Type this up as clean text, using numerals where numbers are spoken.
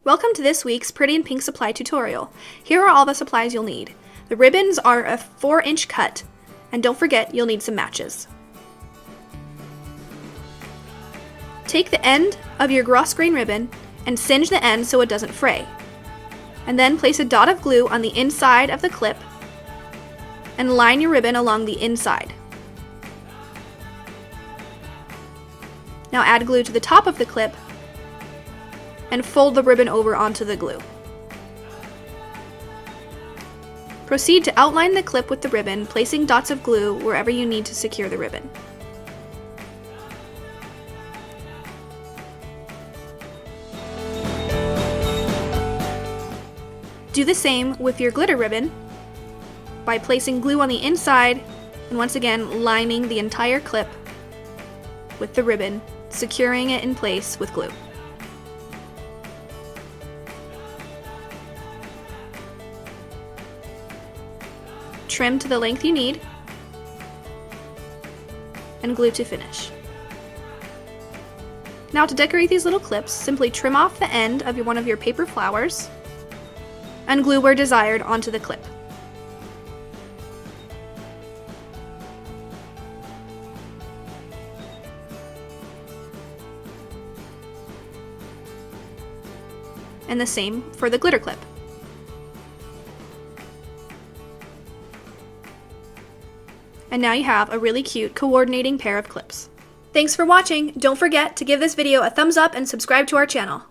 Welcome to this week's Pretty in Pink Supply tutorial. Here are all the supplies you'll need. The ribbons are a 4-inch cut, and don't forget you'll need some matches. Take the end of your grosgrain ribbon and singe the end so it doesn't fray. And then place a dot of glue on the inside of the clip and line your ribbon along the inside. Now add glue to the top of the clip and fold the ribbon over onto the glue. Proceed to outline the clip with the ribbon, placing dots of glue wherever you need to secure the ribbon. Do the same with your glitter ribbon by placing glue on the inside and once again lining the entire clip with the ribbon, securing it in place with glue. Trim to the length you need and glue to finish. Now to decorate these little clips, simply trim off the end of one of your paper flowers and glue where desired onto the clip. And the same for the glitter clip. And now you have a really cute coordinating pair of clips. Thanks for watching! Don't forget to give this video a thumbs up and subscribe to our channel.